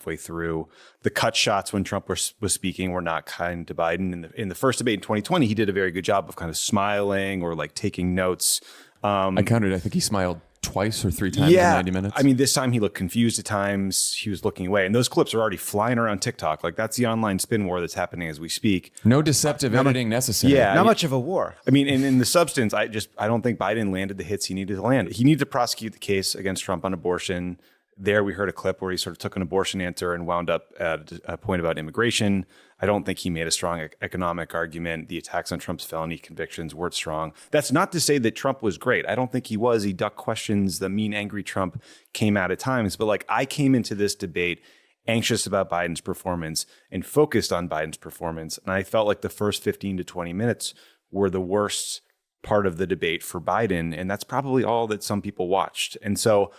halfway through. The cut shots when Trump was speaking were not kind to Biden. In the first debate in 2020, he did a very good job of kind of smiling or like taking notes. I counted. I think he smiled twice or three times in 90 minutes. I mean, this time he looked confused at times. He was looking away. And those clips are already flying around TikTok. Like, that's the online spin war that's happening as we speak. No deceptive editing necessary. Yeah. Not much of a war. I mean, in the substance, I don't think Biden landed the hits he needed to land. He needed to prosecute the case against Trump on abortion. There, we heard a clip where he sort of took an abortion answer and wound up at a point about immigration. I don't think he made a strong economic argument. The attacks on Trump's felony convictions weren't strong. That's not to say that Trump was great. I don't think he was. He ducked questions. The mean, angry Trump came out at times. But like, I came into this debate anxious about Biden's performance and focused on Biden's performance. And I felt like the first 15 to 20 minutes were the worst part of the debate for Biden. And that's probably all that some people watched. And so,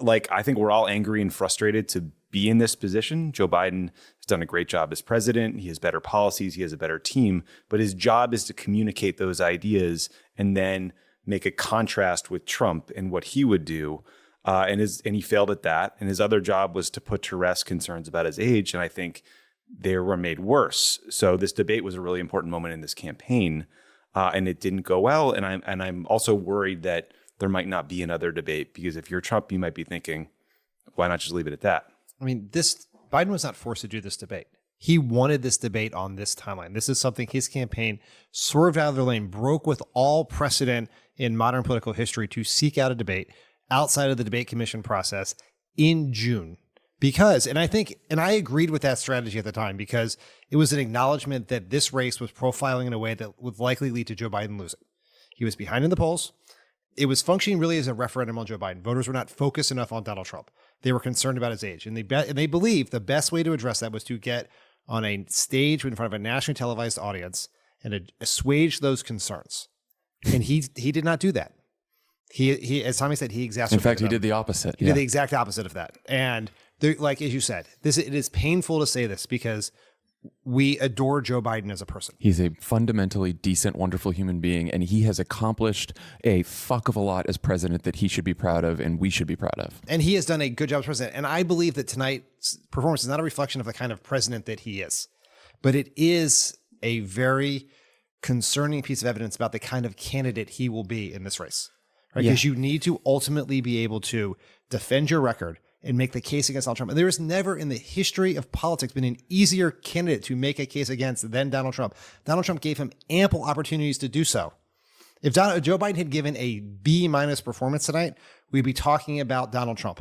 like, I think we're all angry and frustrated to be in this position. Joe Biden has done a great job as president. He has better policies. He has a better team. But his job is to communicate those ideas and then make a contrast with Trump and what he would do. And he failed at that. And his other job was to put to rest concerns about his age. And I think they were made worse. So this debate was a really important moment in this campaign. And it didn't go well. And I'm also worried that there might not be another debate, because if you're Trump, you might be thinking, why not just leave it at that? I mean, Biden was not forced to do this debate. He wanted this debate on this timeline. This is something his campaign swerved out of their lane, broke with all precedent in modern political history to seek out a debate outside of the debate commission process in June. Because, and I agreed with that strategy at the time, because it was an acknowledgement that this race was profiling in a way that would likely lead to Joe Biden losing. He was behind in the polls. It was functioning really as a referendum on Joe Biden. Voters were not focused enough on Donald Trump. They were concerned about his age. And they believed the best way to address that was to get on a stage in front of a nationally televised audience and assuage those concerns. And he did not do that. He as Tommy said, he exacerbated In fact, he them. did the opposite. He did the exact opposite of that. And like, as you said, it is painful to say this because we adore Joe Biden as a person. He's a fundamentally decent, wonderful human being, and he has accomplished a fuck of a lot as president that he should be proud of and we should be proud of. And he has done a good job as president. And I believe that tonight's performance is not a reflection of the kind of president that he is, but it is a very concerning piece of evidence about the kind of candidate he will be in this race. Right? Because you need to ultimately be able to defend your record and make the case against Donald Trump. And there has never in the history of politics been an easier candidate to make a case against than Donald Trump. Donald Trump gave him ample opportunities to do so. If Joe Biden had given a B- performance tonight, we'd be talking about Donald Trump.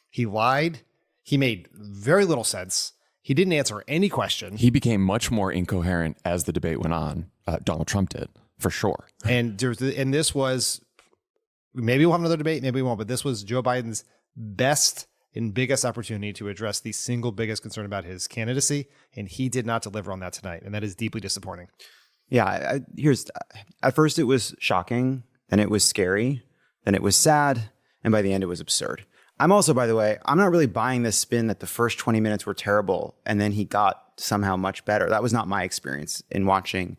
He lied. He made very little sense. He didn't answer any question. He became much more incoherent as the debate went on. Donald Trump did, for sure. And this was, maybe we'll have another debate, maybe we won't, but this was Joe Biden's best and biggest opportunity to address the single biggest concern about his candidacy, and he did not deliver on that tonight, and that is deeply disappointing. Yeah, at first it was shocking, then it was scary, then it was sad, and by the end it was absurd. I'm also, by the way, I'm not really buying this spin that the first 20 minutes were terrible and then he got somehow much better. That was not my experience in watching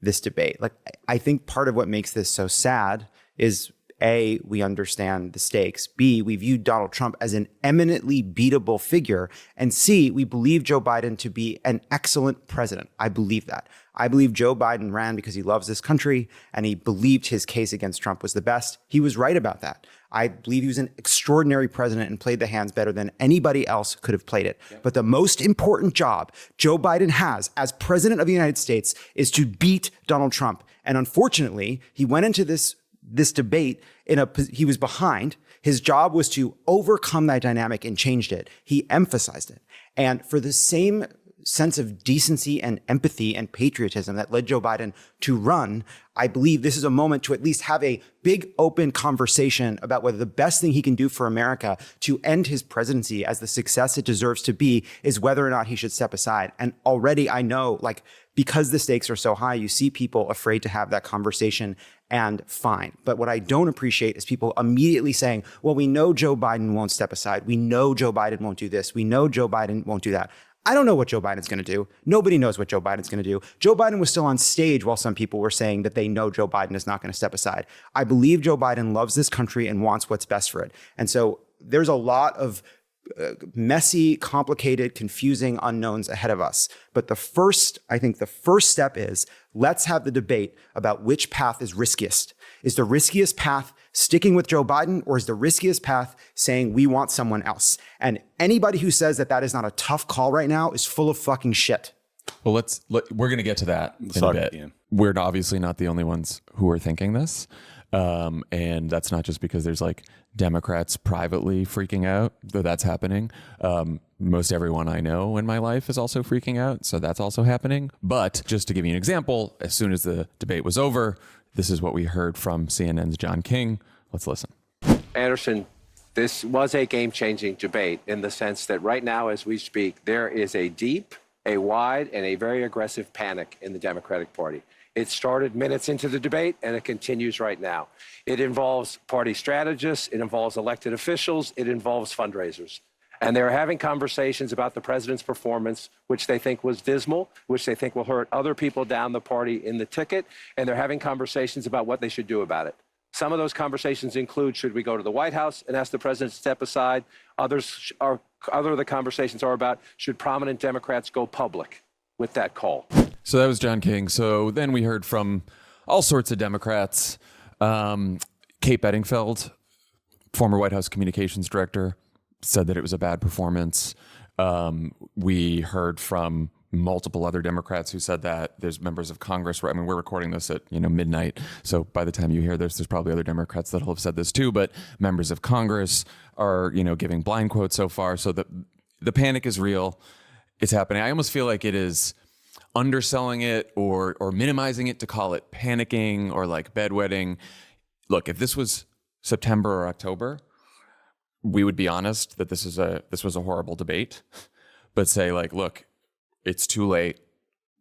this debate. Like, I think part of what makes this so sad is A, we understand the stakes. B, we view Donald Trump as an eminently beatable figure. And C, we believe Joe Biden to be an excellent president. I believe that. I believe Joe Biden ran because he loves this country and he believed his case against Trump was the best. He was right about that. I believe he was an extraordinary president and played the hands better than anybody else could have played it. Yeah. But the most important job Joe Biden has as president of the United States is to beat Donald Trump. And unfortunately, he went into this debate he was behind. His job was to overcome that dynamic and changed it. He emphasized it. And for the same sense of decency and empathy and patriotism that led Joe Biden to run, I believe this is a moment to at least have a big open conversation about whether the best thing he can do for America to end his presidency as the success it deserves to be is whether or not he should step aside. And already I know, because the stakes are so high, you see people afraid to have that conversation, and fine. But what I don't appreciate is people immediately saying, well, we know Joe Biden won't step aside. We know Joe Biden won't do this. We know Joe Biden won't do that. I don't know what Joe Biden's going to do. Nobody knows what Joe Biden's going to do. Joe Biden was still on stage while some people were saying that they know Joe Biden is not going to step aside. I believe Joe Biden loves this country and wants what's best for it. And so there's a lot of messy, complicated, confusing unknowns ahead of us. But I think the first step is let's have the debate about which path is riskiest. Is the riskiest path sticking with Joe Biden, or is the riskiest path saying we want someone else? And anybody who says that that is not a tough call right now is full of fucking shit. Well, we're going to get to that in a bit. Yeah. We're obviously not the only ones who are thinking this. And that's not just because there's like Democrats privately freaking out, though that's happening. Most everyone I know in my life is also freaking out. So that's also happening. But just to give you an example, as soon as the debate was over, this is what we heard from CNN's John King. Let's listen. Anderson, this was a game-changing debate in the sense that right now, as we speak, there is a deep, a wide, and a very aggressive panic in the Democratic Party. It started minutes into the debate, and it continues right now. It involves party strategists, it involves elected officials, it involves fundraisers. And they're having conversations about the president's performance, which they think was dismal, which they think will hurt other people down the party in the ticket. And they're having conversations about what they should do about it. Some of those conversations include, should we go to the White House and ask the president to step aside? Other of the conversations are about, should prominent Democrats go public with that call? So that was John King. So then we heard from all sorts of Democrats. Kate Bedingfield, former White House communications director, said that it was a bad performance. We heard from multiple other Democrats who said that. There's members of Congress. I mean, we're recording this at midnight, so by the time you hear this, there's probably other Democrats that'll have said this too. But members of Congress are giving blind quotes so far. So the panic is real. It's happening. I almost feel like it is underselling it or minimizing it to call it panicking or like bedwetting. Look, if this was September or October, we would be honest that this was a horrible debate, but say like, look, it's too late.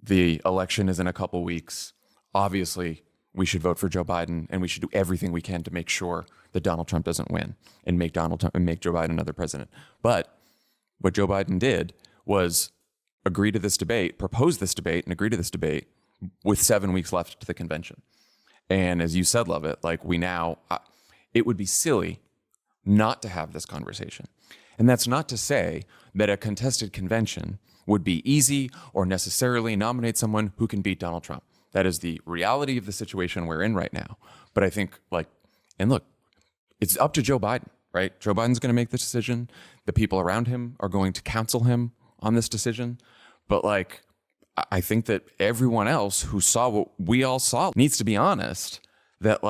The election is in a couple weeks. Obviously, we should vote for Joe Biden, and we should do everything we can to make sure that Donald Trump doesn't win and make Joe Biden another president. But what Joe Biden did was agree to this debate, propose this debate, and agree to this debate with 7 weeks left to the convention. And as you said, Lovett, like it would be silly not to have this conversation. And that's not to say that a contested convention would be easy or necessarily nominate someone who can beat Donald Trump. That is the reality of the situation we're in right now. But I think and look, it's up to Joe Biden, right? Joe Biden's going to make this decision. The people around him are going to counsel him on this decision. But I think that everyone else who saw what we all saw needs to be honest that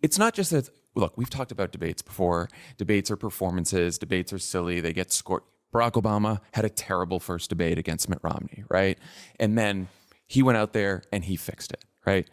it's not just that. Look, we've talked about debates before. Debates are performances. Debates are silly. They get scored. Barack Obama had a terrible first debate against Mitt Romney, right? And then he went out there and he fixed it, right?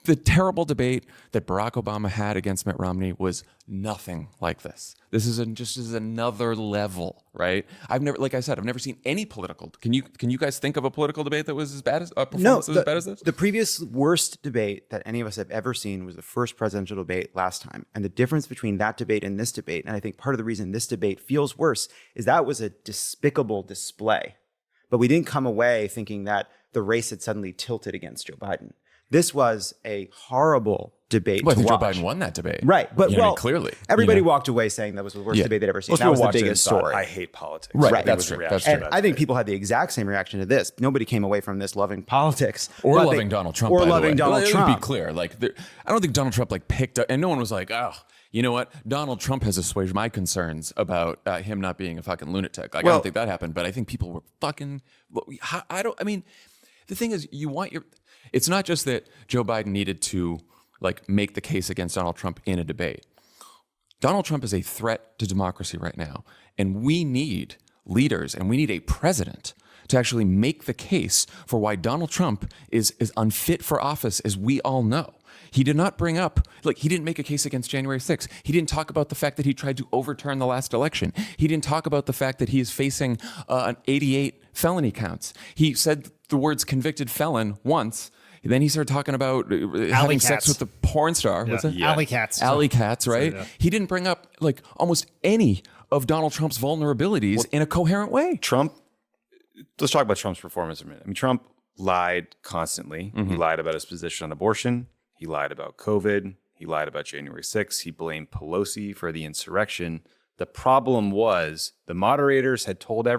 The terrible debate that Barack Obama had against Mitt Romney was nothing like this. This is just another level, right? I've never seen any political. Can you guys think of a political debate that was as bad as a performance as bad as this? The previous worst debate that any of us have ever seen was the first presidential debate last time. And the difference between that debate and this debate, and I think part of the reason this debate feels worse, is that was a despicable display. But we didn't come away thinking that the race had suddenly tilted against Joe Biden. This was a horrible debate. Well, I think Joe Biden won that debate, right? But clearly, everybody walked away saying that was the worst debate they'd ever seen. That was the biggest story. I hate politics. Right, that's true. And I think people had the exact same reaction to this. Nobody came away from this loving politics or loving Donald Trump, or loving Donald Trump. Let's be clear. I don't think Donald Trump picked up, and no one was like, oh, you know what? Donald Trump has assuaged my concerns about him not being a fucking lunatic. I don't think that happened, but I think people were fucking. The thing is, it's not just that Joe Biden needed to make the case against Donald Trump in a debate. Donald Trump is a threat to democracy right now. And we need leaders and we need a president to actually make the case for why Donald Trump is as unfit for office as we all know. He did not bring up, he didn't make a case against January 6th. He didn't talk about the fact that he tried to overturn the last election. He didn't talk about the fact that he is facing an 88 felony counts. He said the words convicted felon once. Then he started talking about having sex with the porn star. Yeah. What's that? Alley cats. Alley cats, right? So, yeah. He didn't bring up almost any of Donald Trump's vulnerabilities in a coherent way. Let's talk about Trump's performance a minute. I mean, Trump lied constantly. He lied about his position on abortion. He lied about COVID. He lied about January 6th. He blamed Pelosi for the insurrection. The problem was the moderators had told everyone